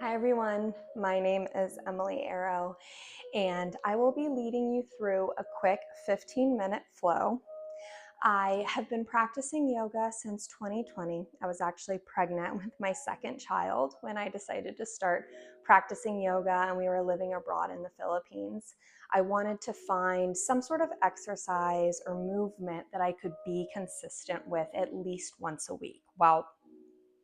Hi everyone, my name is Emily Arrow and I will be leading you through a quick 15-minute flow. I have been practicing yoga since 2020. I was actually pregnant with my second child when I decided to start practicing yoga, and we were living abroad in the Philippines. I wanted to find some sort of exercise or movement that I could be consistent with at least once a week. Well,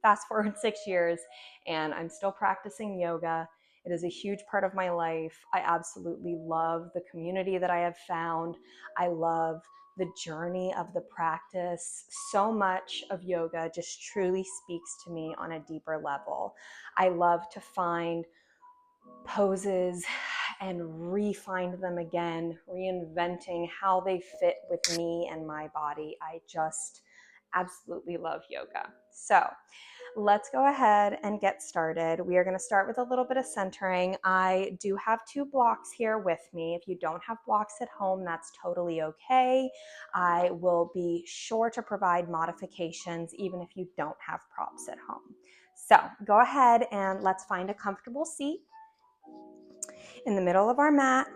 fast forward 6 years and I'm still practicing yoga. It is a huge part of my life. I absolutely love the community that I have found. I love the journey of the practice. So much of yoga just truly speaks to me on a deeper level. I love to find poses and re-find them again, reinventing how they fit with me and my body. I just absolutely love yoga. So let's go ahead and get started. We are going to start with a little bit of centering. I do have 2 blocks here with me. If you don't have blocks at home, that's totally okay. I will be sure to provide modifications even if you don't have props at home. So go ahead and let's find a comfortable seat in the middle of our mat.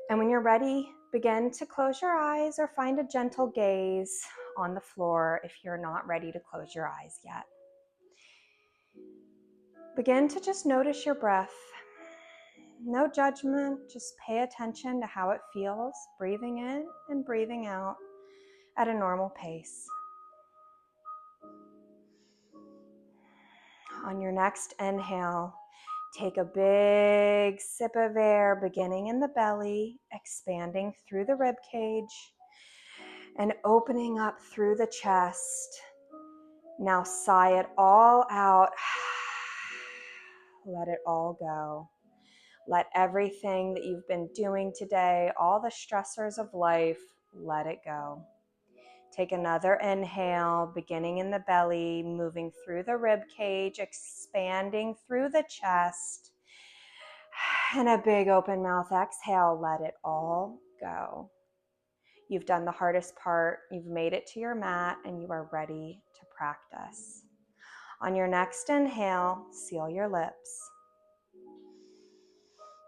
And when you're ready, begin to close your eyes or find a gentle gaze on the floor if you're not ready to close your eyes yet. Begin to just notice your breath. No judgment, just pay attention to how it feels, breathing in and breathing out at a normal pace. On your next inhale, take a big sip of air, beginning in the belly, expanding through the rib cage, and opening up through the chest. Now sigh it all out. Let it all go. Let everything that you've been doing today, all the stressors of life, let it go. Take another inhale, beginning in the belly, moving through the rib cage, expanding through the chest. And a big open mouth exhale, let it all go. You've done the hardest part. You've made it to your mat and you are ready to practice. On your next inhale, seal your lips.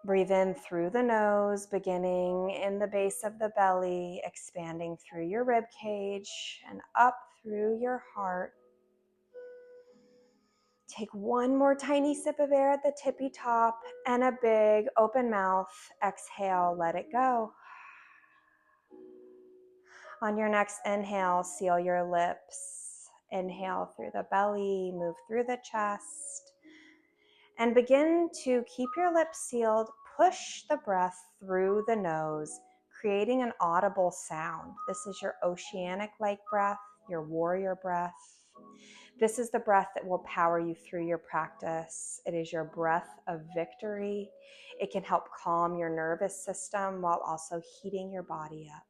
Breathe in through the nose, beginning in the base of the belly, expanding through your rib cage and up through your heart. Take one more tiny sip of air at the tippy top and a big open mouth. Exhale, let it go. On your next inhale, seal your lips. Inhale through the belly, move through the chest. And begin to keep your lips sealed. Push the breath through the nose, creating an audible sound. This is your oceanic-like breath, your warrior breath. This is the breath that will power you through your practice. It is your breath of victory. It can help calm your nervous system while also heating your body up.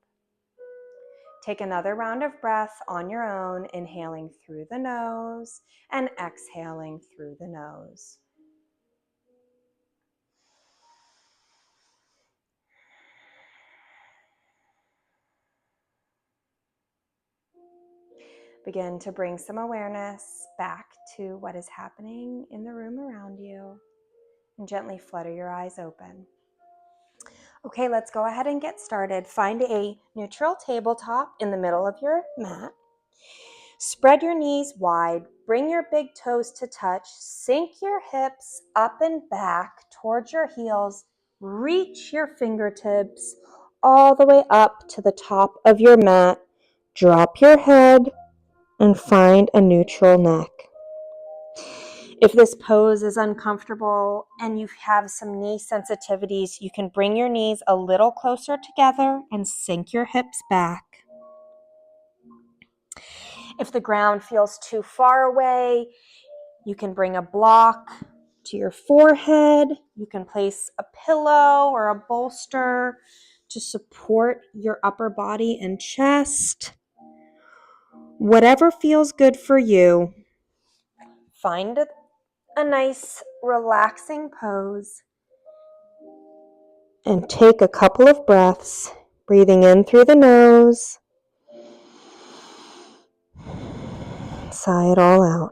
Take another round of breath on your own, inhaling through the nose and exhaling through the nose. Begin to bring some awareness back to what is happening in the room around you and gently flutter your eyes open. Okay, let's go ahead and get started. Find a neutral tabletop in the middle of your mat. Spread your knees wide, bring your big toes to touch, sink your hips up and back towards your heels, reach your fingertips all the way up to the top of your mat, drop your head, and find a neutral neck. If this pose is uncomfortable and you have some knee sensitivities, you can bring your knees a little closer together and sink your hips back. If the ground feels too far away, you can bring a block to your forehead. You can place a pillow or a bolster to support your upper body and chest. Whatever feels good for you. Find a nice relaxing pose and take a couple of breaths, breathing in through the nose. Sigh it all out.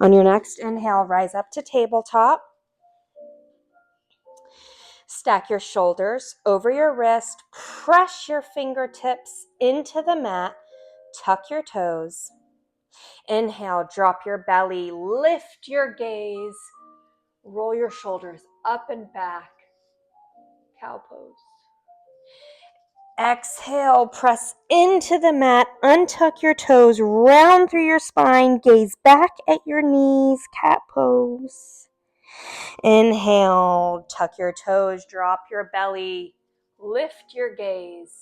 On your next inhale, rise up to tabletop. Stack your shoulders over your wrist. Press your fingertips into the mat. Tuck your toes. Inhale, drop your belly, lift your gaze. Roll your shoulders up and back. Cow pose. Exhale, press into the mat, untuck your toes, round through your spine, gaze back at your knees, cat pose. Inhale, tuck your toes, drop your belly, lift your gaze.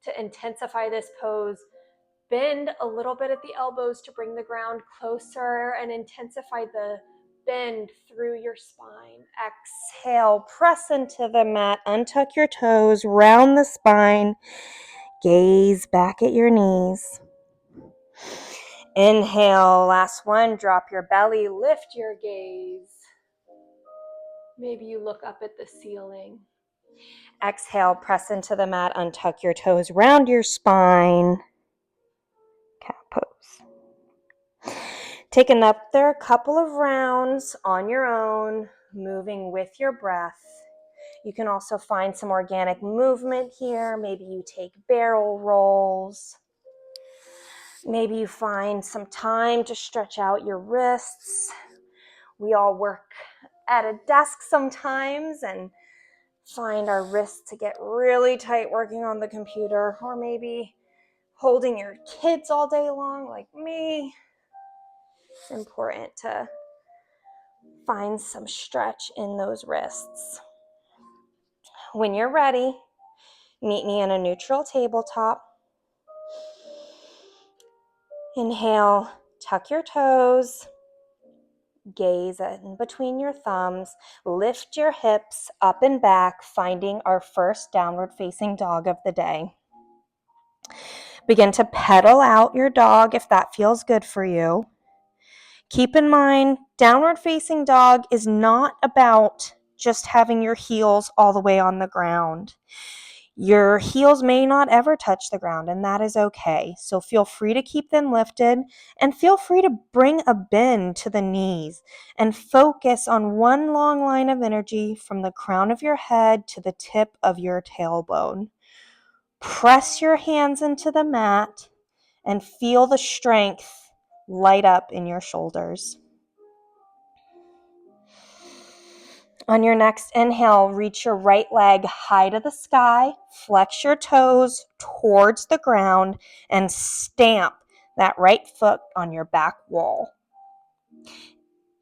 To intensify this pose, bend a little bit at the elbows to bring the ground closer and intensify the bend through your spine. Exhale, press into the mat, untuck your toes, round the spine, gaze back at your knees. Inhale, last one, drop your belly, lift your gaze. Maybe you look up at the ceiling. Exhale, press into the mat, untuck your toes, round your spine. Cat pose. Take another couple of rounds on your own, moving with your breath. You can also find some organic movement here. Maybe you take barrel rolls. Maybe you find some time to stretch out your wrists. We all work at a desk sometimes and find our wrists to get really tight working on the computer, or maybe holding your kids all day long like me. It's important to find some stretch in those wrists. When you're ready, meet me in a neutral tabletop. Inhale, tuck your toes, gaze in between your thumbs, lift your hips up and back, finding our first downward facing dog of the day. Begin to pedal out your dog if that feels good for you. Keep in mind, downward facing dog is not about just having your heels all the way on the ground. Your heels may not ever touch the ground, and that is okay. So feel free to keep them lifted and feel free to bring a bend to the knees and focus on one long line of energy from the crown of your head to the tip of your tailbone. Press your hands into the mat and feel the strength light up in your shoulders. On your next inhale, reach your right leg high to the sky, flex your toes towards the ground, and stamp that right foot on your back wall.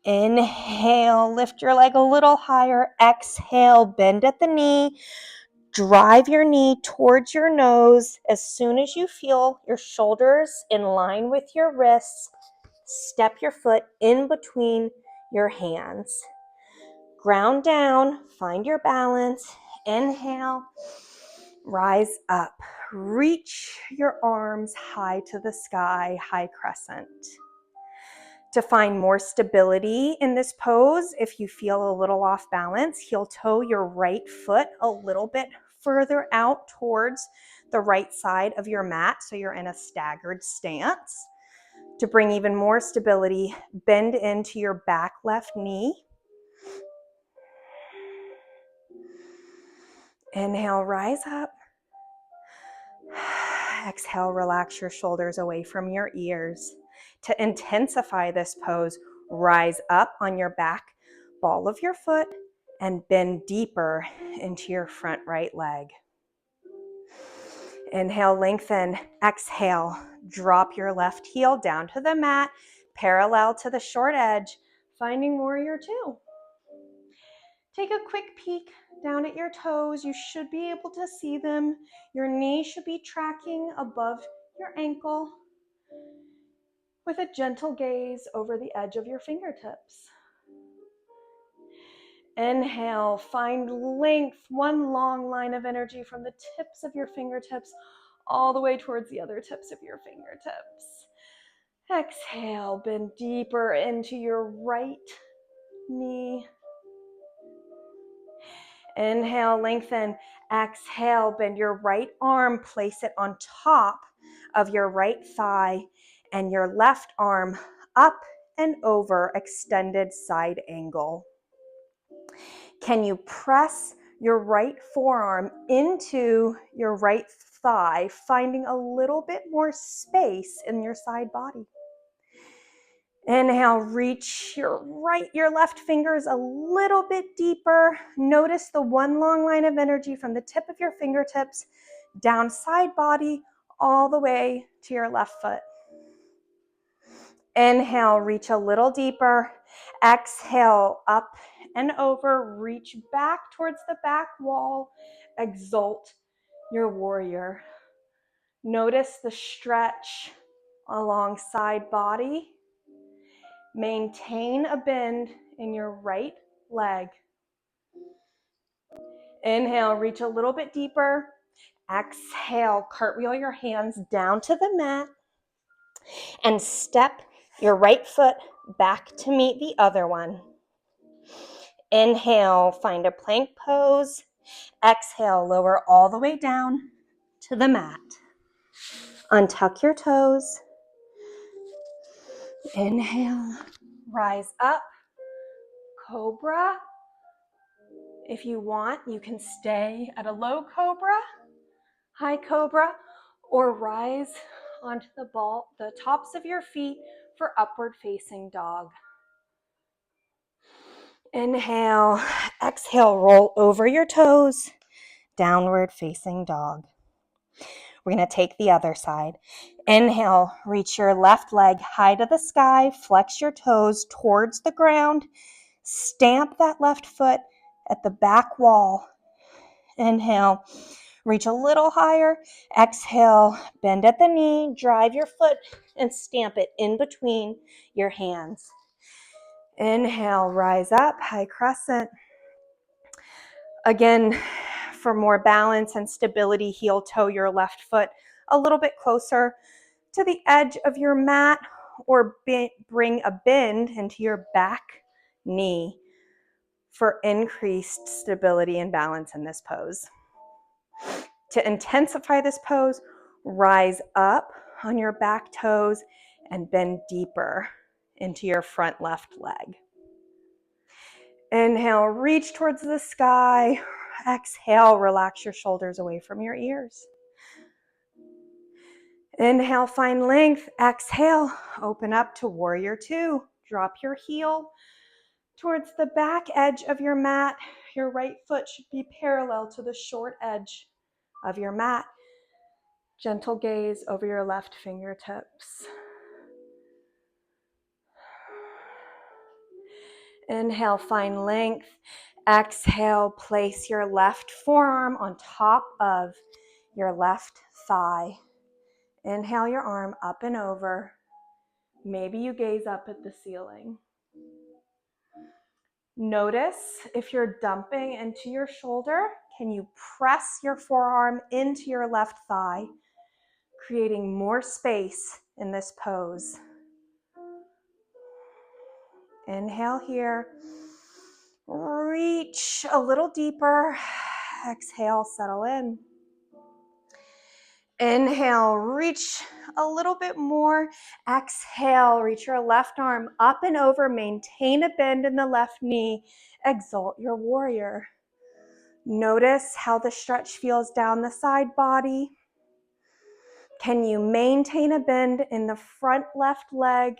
Inhale, lift your leg a little higher. Exhale, bend at the knee. Drive your knee towards your nose. As soon as you feel your shoulders in line with your wrists, step your foot in between your hands. Ground down, find your balance. Inhale, rise up. Reach your arms high to the sky, high crescent. To find more stability in this pose, if you feel a little off balance, heel toe your right foot a little bit further out towards the right side of your mat so you're in a staggered stance. To bring even more stability, bend into your back left knee. Inhale, rise up. Exhale, relax your shoulders away from your ears. To intensify this pose, rise up on your back ball of your foot and bend deeper into your front right leg. Inhale, lengthen. Exhale, drop your left heel down to the mat, parallel to the short edge, finding warrior two. Take a quick peek down at your toes. You should be able to see them. Your knee should be tracking above your ankle with a gentle gaze over the edge of your fingertips. Inhale, find length, one long line of energy from the tips of your fingertips all the way towards the other tips of your fingertips. Exhale, bend deeper into your right knee. Inhale, lengthen. Exhale, bend your right arm, place it on top of your right thigh, and your left arm up and over extended side angle. Can you press your right forearm into your right thigh, finding a little bit more space in your side body? Inhale, reach your left fingers a little bit deeper. Notice the one long line of energy from the tip of your fingertips down side body all the way to your left foot. Inhale, reach a little deeper. Exhale, up and over. Reach back towards the back wall. Exalt your warrior. Notice the stretch along side body. Maintain a bend in your right leg. Inhale, reach a little bit deeper. Exhale, cartwheel your hands down to the mat and step your right foot back to meet the other one. Inhale, find a plank pose. Exhale, lower all the way down to the mat. Untuck your toes. Inhale, rise up, cobra. If you want, you can stay at a low cobra, high cobra, or rise onto the tops of your feet for upward facing dog. Inhale, exhale, roll over your toes, downward facing dog. We're going to take the other side. Inhale, reach your left leg high to the sky, flex your toes towards the ground, stamp that left foot at the back wall. Inhale, reach a little higher. Exhale, bend at the knee, drive your foot and stamp it in between your hands. Inhale, rise up, high crescent. Again, for more balance and stability, heel toe your left foot a little bit closer to the edge of your mat, or bring a bend into your back knee for increased stability and balance in this pose. To intensify this pose, rise up on your back toes and bend deeper into your front left leg. Inhale, reach towards the sky. Exhale, relax your shoulders away from your ears. Inhale, find length. Exhale, open up to warrior two. Drop your heel towards the back edge of your mat. Your right foot should be parallel to the short edge of your mat. Gentle gaze over your left fingertips. Inhale, find length. Exhale, place your left forearm on top of your left thigh. Inhale your arm up and over. Maybe you gaze up at the ceiling. Notice if you're dumping into your shoulder, can you press your forearm into your left thigh, creating more space in this pose. Inhale here. Reach a little deeper. Exhale, settle in. Inhale, reach a little bit more. Exhale, reach your left arm up and over. Maintain a bend in the left knee. Exalt your warrior. Notice how the stretch feels down the side body. Can you maintain a bend in the front left leg?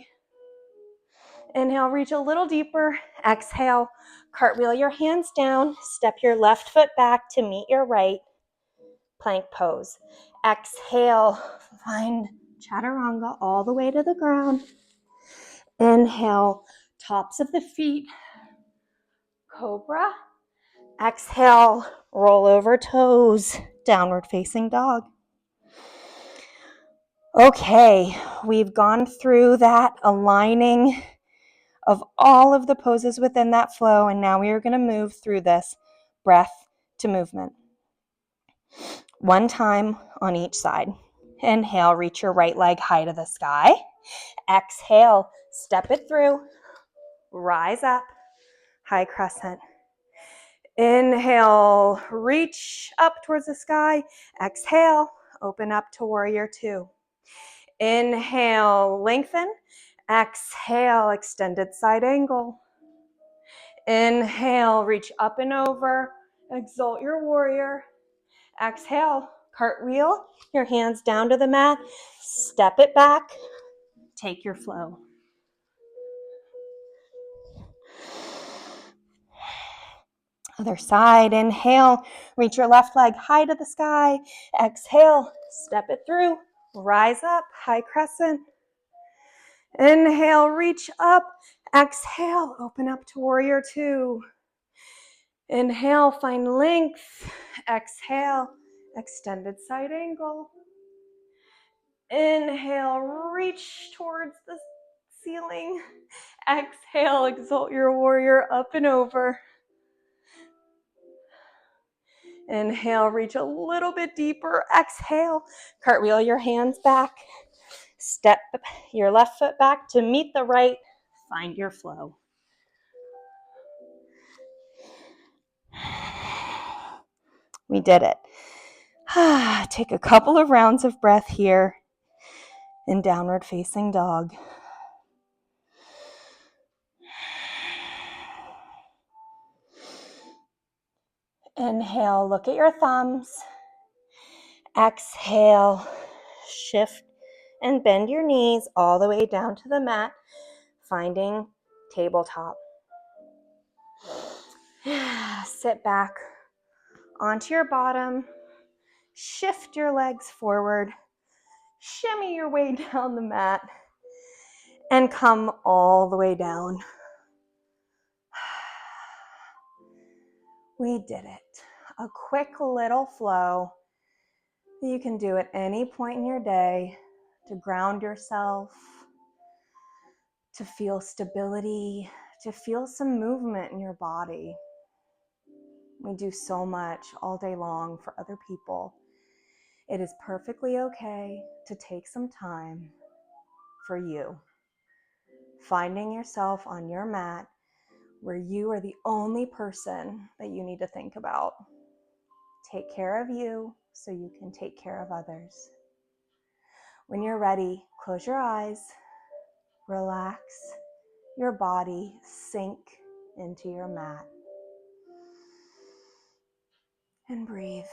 Inhale, reach a little deeper. Exhale, cartwheel your hands down. Step your left foot back to meet your right. Plank pose. Exhale, find chaturanga all the way to the ground. Inhale, tops of the feet, cobra. Exhale, roll over toes, downward facing dog. Okay, we've gone through that aligning of all of the poses within that flow, and now we are going to move through this breath to movement. One time on each side. Inhale, reach your right leg high to the sky. Exhale, step it through. Rise up, high crescent. Inhale, reach up towards the sky. Exhale, open up to warrior two. Inhale, lengthen. Exhale, extended side angle. Inhale, reach up and over. Exalt your warrior. Exhale, cartwheel, your hands down to the mat. Step it back. Take your flow. Other side, inhale, reach your left leg high to the sky. Exhale, step it through. Rise up, high crescent. Inhale, reach up. Exhale, open up to warrior two. Inhale, find length. Exhale, extended side angle. Inhale, reach towards the ceiling. Exhale, exalt your warrior up and over. Inhale, reach a little bit deeper. Exhale, cartwheel your hands back. Step your left foot back to meet the right. Find your flow. We did it. Take a couple of rounds of breath here in downward facing dog. Inhale, look at your thumbs. Exhale, shift and bend your knees all the way down to the mat, finding tabletop. Sit back onto your bottom, shift your legs forward, shimmy your way down the mat, and come all the way down. We did it. A quick little flow that you can do at any point in your day to ground yourself, to feel stability, to feel some movement in your body. We do so much all day long for other people. It is perfectly okay to take some time for you. Finding yourself on your mat where you are the only person that you need to think about. Take care of you so you can take care of others. When you're ready, close your eyes, relax your body, sink into your mat, and breathe.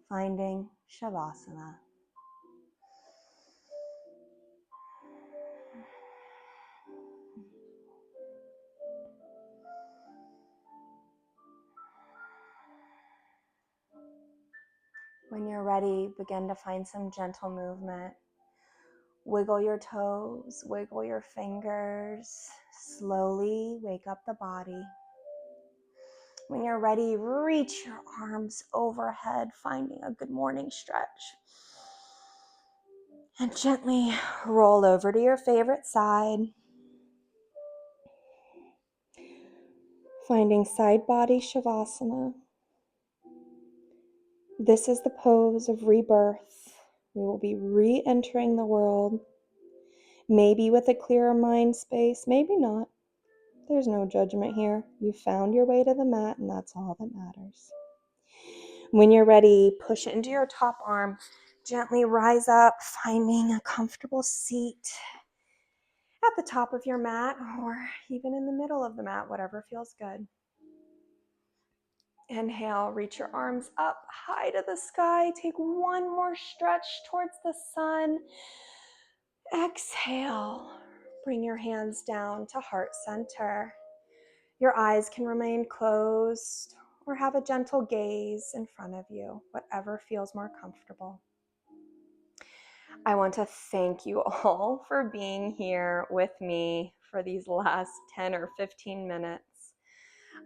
Finding Shavasana. When you're ready, begin to find some gentle movement. Wiggle your toes, wiggle your fingers. Slowly wake up the body. When you're ready, reach your arms overhead, finding a good morning stretch. And gently roll over to your favorite side. Finding side body Shavasana. This is the pose of rebirth. We will be re-entering the world. Maybe with a clearer mind space, maybe not. There's no judgment here. You found your way to the mat, and that's all that matters. When you're ready, push it into your top arm. Gently rise up, finding a comfortable seat at the top of your mat or even in the middle of the mat, whatever feels good. Inhale, reach your arms up high to the sky. Take one more stretch towards the sun. Exhale, bring your hands down to heart center. Your eyes can remain closed or have a gentle gaze in front of you, whatever feels more comfortable. I want to thank you all for being here with me for these last 10 or 15 minutes.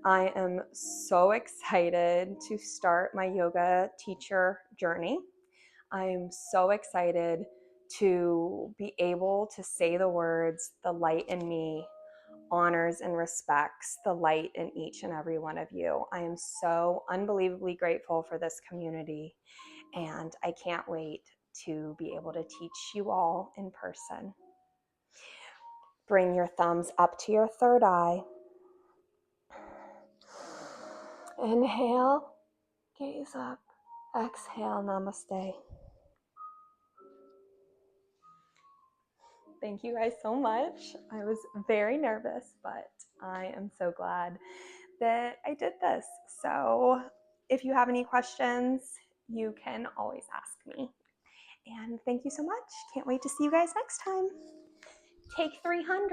I am so excited to start my yoga teacher journey. I am so excited to be able to say the words, "The light in me honors and respects the light in each and every one of you." I am so unbelievably grateful for this community, and I can't wait to be able to teach you all in person. Bring your thumbs up to your third eye. Inhale, gaze up. Exhale, namaste. Thank you guys so much. I was very nervous, but I am so glad that I did this. So if you have any questions, you can always ask me. And thank you so much. Can't wait to see you guys next time. Take 300.